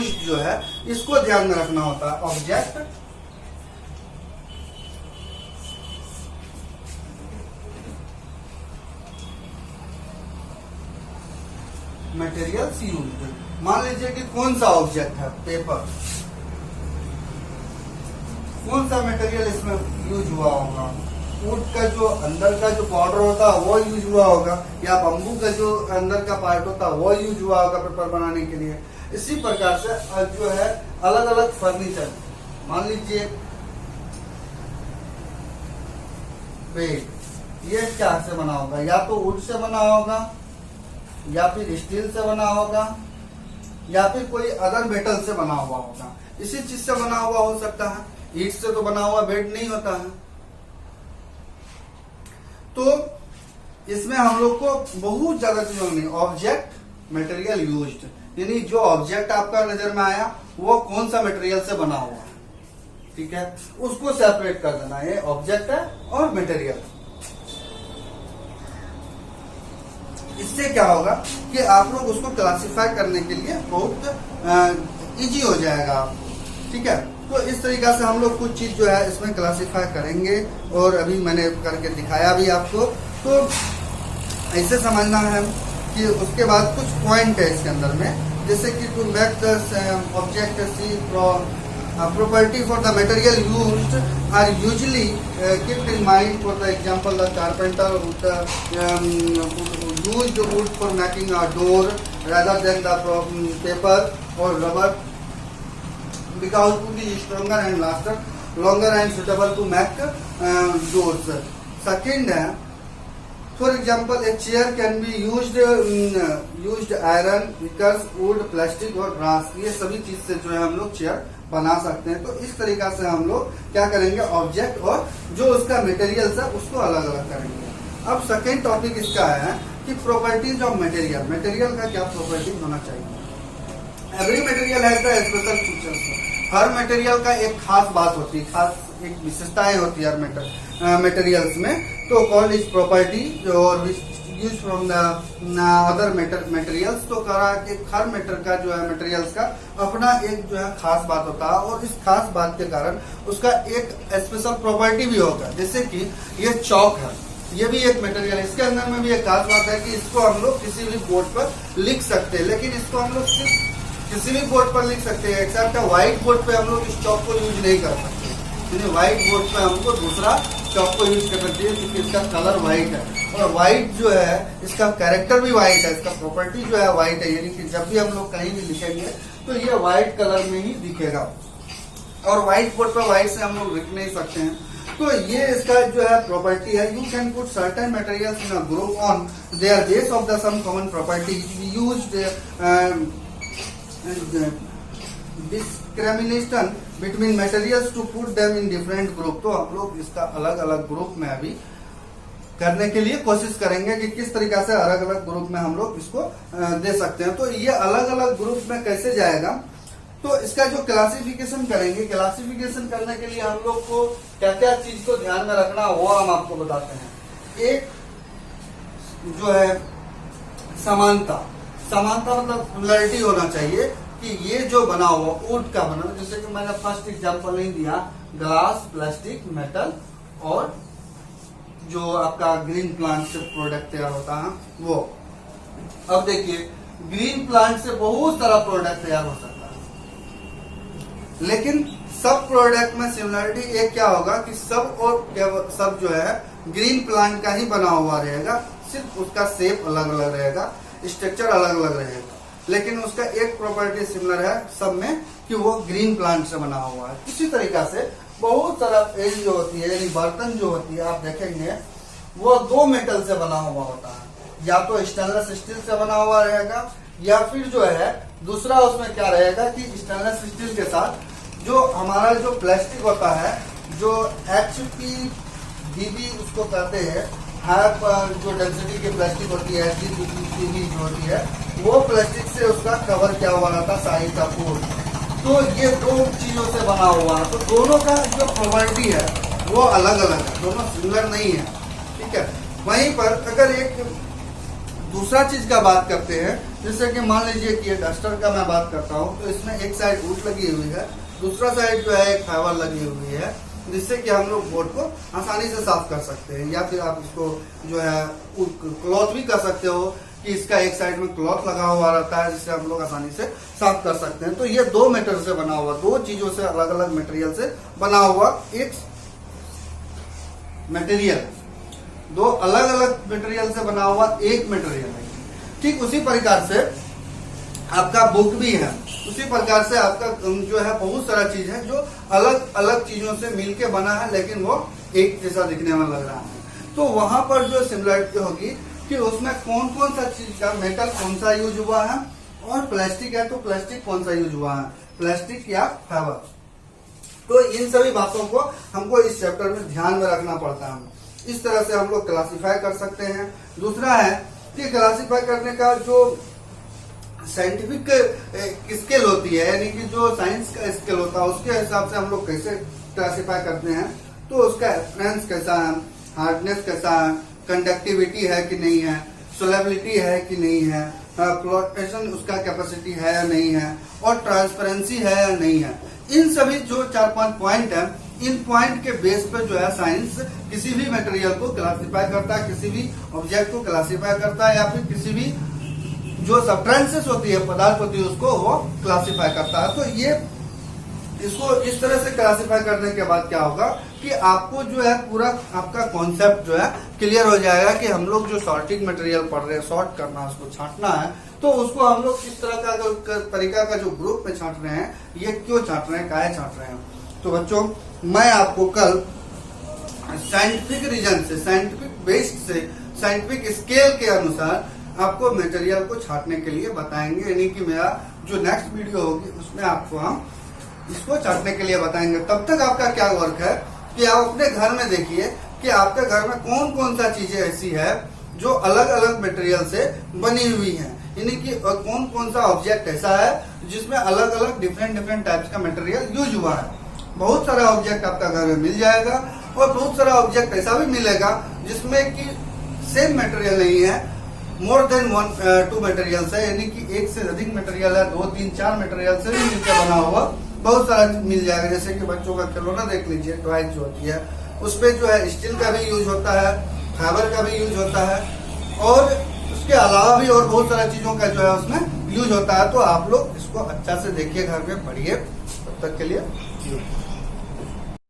जो है इसको ध्यान में रखना होता है। Object materials used. मान लीजिए कि कौन सा ऑब्जेक्ट है, पेपर, कौन सा मटेरियल इसमें यूज हुआ होगा, वुड का जो अंदर का जो पाउडर होता है वो यूज हुआ होगा, या बम्बू का जो अंदर का पार्ट होता है वो यूज हुआ होगा पेपर बनाने के लिए। इसी प्रकार से जो है अलग अलग फर्नीचर, मान लीजिए बेड, ये क्या से बना होगा, या तो वुड से बना होगा, या फिर स्टील से बना होगा, या फिर कोई अदर मेटल से बना हुआ होगा। इसी चीज से बना हुआ हो सकता है, ईंट से तो बना हुआ बेड नहीं होता है। तो इसमें हम लोग को बहुत ज्यादा चीजों नहीं, ऑब्जेक्ट मटेरियल यूज्ड, यानी जो ऑब्जेक्ट आपका नजर में आया वो कौन सा मटेरियल से बना हुआ है, ठीक है, उसको सेपरेट कर देना। ये ऑब्जेक्ट है और मटेरियल। इससे क्या होगा कि आप लोग उसको क्लासिफाई करने के लिए बहुत इजी हो जाएगा, ठीक है। तो इस तरीका से हम लोग कुछ चीज जो है इसमें क्लासिफाई करेंगे, और अभी मैंने करके दिखाया भी आपको। तो ऐसे समझना है कि उसके बाद कुछ पॉइंट है इसके अंदर में, जैसे कि to make the object see property for the material used are usually kept in mind. For the example, the carpenter would use the wood for making a door rather than the paper or rubber, because wood is stronger and longer and suitable to make doors. Second, for example, a chair can be used iron, because wood, plastic और brass, ये सभी चीज से जो है हम लोग chair बना सकते हैं। तो इस तरीका से हम लोग क्या करेंगे, ऑब्जेक्ट और जो उसका मटेरियल है उसको अलग अलग करेंगे। अब सेकेंड टॉपिक इसका है कि प्रॉपर्टीज ऑफ मटेरियल, मटेरियल का क्या प्रॉपर्टीज होना चाहिए। Every material has the special features. Her material का एक खास बात होती है, खास एक विशेषताएं होती है हर मटेरियल्स में। तो कॉल्ड इज प्रॉपर्टी और use from the other materials. तो कह रहा है कि हर का जो है मटेरियल्स का अपना एक जो है खास बात होता है, और इस खास बात के कारण उसका एक स्पेशल प्रॉपर्टी भी होगा। जैसे कि ये चौक है, ये भी एक मटेरियल है, इसके अंदर में भी एक खास बात है कि इसको हम लोग किसी भी बोर्ड पर लिख सकते हैं, लेकिन इसको हम लोग सिर्फ किसी भी बोर्ड पर लिख सकते हैं, एक्सेप्ट व्हाइट बोर्ड पे हम लोग इस चौक को यूज नहीं कर सकते। व्हाइट बोर्ड पे हमको दूसरा चौक को यूज करना चाहिए, क्योंकि इसका कलर व्हाइट है, और व्हाइट जो है इसका कैरेक्टर भी व्हाइट है, इसका प्रॉपर्टी जो है व्हाइट है, यानी कि जब भी हम लोग कहीं भी लिखेंगे तो ये व्हाइट कलर में ही दिखेगा, और व्हाइट बोर्ड पर व्हाइट से हम लोग लिख नहीं सकते हैं। तो ये इसका जो है प्रॉपर्टी है। You can put certain materials in a group on their base of the some common property used discrimination between materials to put them in different group। तो हम लोग इसका अलग अलग ग्रुप में अभी करने के लिए कोशिश करेंगे कि किस तरीका से अलग अलग ग्रुप में हम लोग इसको दे सकते हैं। तो ये अलग अलग ग्रुप में कैसे जाएगा, तो इसका जो क्लासिफिकेशन करेंगे, क्लासिफिकेशन करने के लिए हम लोग को क्या क्या चीज को ध्यान में रखना वो हम आपको बताते हैं। एक जो है समानता, समानता मतलब सिमिलरिटी होना चाहिए कि ये जो बना हुआ वुड का बना, जैसे कि मैंने फर्स्ट एग्जांपल नहीं दिया, ग्लास, प्लास्टिक, मेटल और जो आपका ग्रीन प्लांट से प्रोडक्ट तैयार होता है वो। अब देखिए ग्रीन प्लांट से बहुत सारा प्रोडक्ट तैयार हो सकता है, लेकिन सब प्रोडक्ट में सिमिलरिटी एक क्या होगा कि सब और सब जो है ग्रीन प्लांट का ही बना हुआ रहेगा, सिर्फ उसका शेप अलग अलग रहेगा, स्ट्रक्चर अलग अलग रहेगा, लेकिन उसका एक प्रॉपर्टी सिमिलर है सब में कि वो ग्रीन प्लांट से बना हुआ है। इसी तरीका से बहुत सारा एज जो होती है, यानी बर्तन जो होती है आप देखेंगे वो दो मेटल से बना हुआ होता है, या तो स्टेनलेस स्टील से बना हुआ रहेगा, या फिर जो है दूसरा उसमें क्या रहेगा कि स्टेनलेस स्टील के साथ जो हमारा जो प्लास्टिक होता है, जो HPBB उसको कहते हैं, जो डेंसिटी की प्लास्टिक होती है, HPBB जो होती है वो प्लास्टिक से उसका कवर किया हुआ रहता शाही का फूल। तो ये दो चीजों से बना हुआ है, तो दोनों का जो प्रॉपर्टी है वो अलग अलग है, दोनों सिमिलर नहीं है, ठीक है। वहीं पर अगर एक दूसरा चीज का बात करते हैं, जैसे कि मान लीजिए कि ये डस्टर का मैं बात करता हूँ, तो इसमें एक साइड वुड लगी हुई है, दूसरा साइड जो है एक फाइबर लगी हुई है, जिससे कि हम लोग बोर्ड को आसानी से साफ कर सकते हैं। या फिर आप इसको जो है क्लॉथ भी कर सकते हो कि इसका एक साइड में क्लॉथ लगा हुआ रहता है, जिससे हम लोग आसानी से साफ कर सकते हैं। तो ये दो मेटेरियल से बना हुआ, दो चीजों से अलग अलग मटेरियल से बना हुआ एक मटेरियल, दो अलग अलग मटेरियल से बना हुआ एक मटेरियल है। ठीक उसी प्रकार से आपका बुक भी है, उसी प्रकार से आपका जो है बहुत सारा चीज है जो अलग अलग चीजों से मिलके बना है, लेकिन वो एक जैसा दिखने में लग रहा है। तो वहां पर जो सिमिलरिटी होगी कि उसमें कौन कौन सा चीज का मेटल कौन सा यूज हुआ है, और प्लास्टिक है तो प्लास्टिक कौन सा यूज हुआ है, प्लास्टिक या फाइबर। तो इन सभी बातों को हमको इस चैप्टर में ध्यान में रखना पड़ता है। इस तरह से हम लोग क्लासीफाई कर सकते हैं। दूसरा है कि क्लासीफाई करने का जो साइंटिफिक स्केल होती है, यानी कि जो साइंस का स्केल होता है, उसके हिसाब से हम लोग कैसे क्लासीफाई करते हैं। तो उसका स्ट्रेंथ कैसा है, हार्डनेस कैसा है, कंडक्टिविटी है कि नहीं है, सोलेबिलिटी है कि नहीं है, फ्लोटेशन उसका कैपेसिटी है या नहीं है, और ट्रांसपेरेंसी है या नहीं है। इन सभी जो 4-5 पॉइंट है, इन पॉइंट के बेस पर जो है साइंस किसी भी मटेरियल को क्लासीफाई करता है, किसी भी ऑब्जेक्ट को क्लासीफाई करता है, या फिर किसी भी जो सब्सटेंसेस होती है, पदार्थ होती है, उसको वो क्लासीफाई करता है। तो ये इसको इस तरह से क्लासीफाई करने के बाद क्या होगा कि आपको जो है पूरा आपका कॉन्सेप्ट जो है क्लियर हो जाएगा कि हम लोग जो सॉर्टिंग मटेरियल पढ़ रहे हैं, सॉर्ट करना, उसको छांटना है, तो उसको हम लोग इस तरह का तरीका का जो ग्रुप में छांट रहे हैं, ये क्यों छांट रहे हैं, काहे छांट रहे हैं। तो बच्चों, मैं आपको कल साइंटिफिक रीजन से, साइंटिफिक बेस्ड से, साइंटिफिक स्केल के अनुसार आपको मटेरियल को छांटने के लिए बताएंगे। यानी कि मेरा जो नेक्स्ट वीडियो होगी उसमें आपको हम इसको छांटने के लिए बताएंगे। तब तक आपका क्या वर्क है कि आप अपने घर में देखिए कि आपके घर में कौन कौन सा चीजें ऐसी है जो अलग अलग मटेरियल से बनी हुई है, यानी कि कौन कौन सा ऑब्जेक्ट ऐसा है जिसमें अलग अलग डिफरेंट टाइप्स का मटेरियल यूज हुआ है। बहुत सारा ऑब्जेक्ट आपका घर में मिल जाएगा, और बहुत सारा ऑब्जेक्ट ऐसा भी मिलेगा जिसमें कि सेम मटेरियल नहीं है, मोर देन 1-2 मटेरियल है, यानी कि एक से अधिक मटेरियल है, 2-3-4 मटेरियल से भी मिलकर बना हुआ बहुत सारा मिल जाएगा। जैसे कि बच्चों का खिलौना देख लीजिए, टॉयज जो होती है, उस पे जो है स्टील का भी यूज होता है, फाइबर का भी यूज होता है, और उसके अलावा भी और बहुत सारा चीजों का जो है उसमें यूज होता है। तो आप लोग इसको अच्छा से देखिए, घर में पढ़िए। तब तक के लिए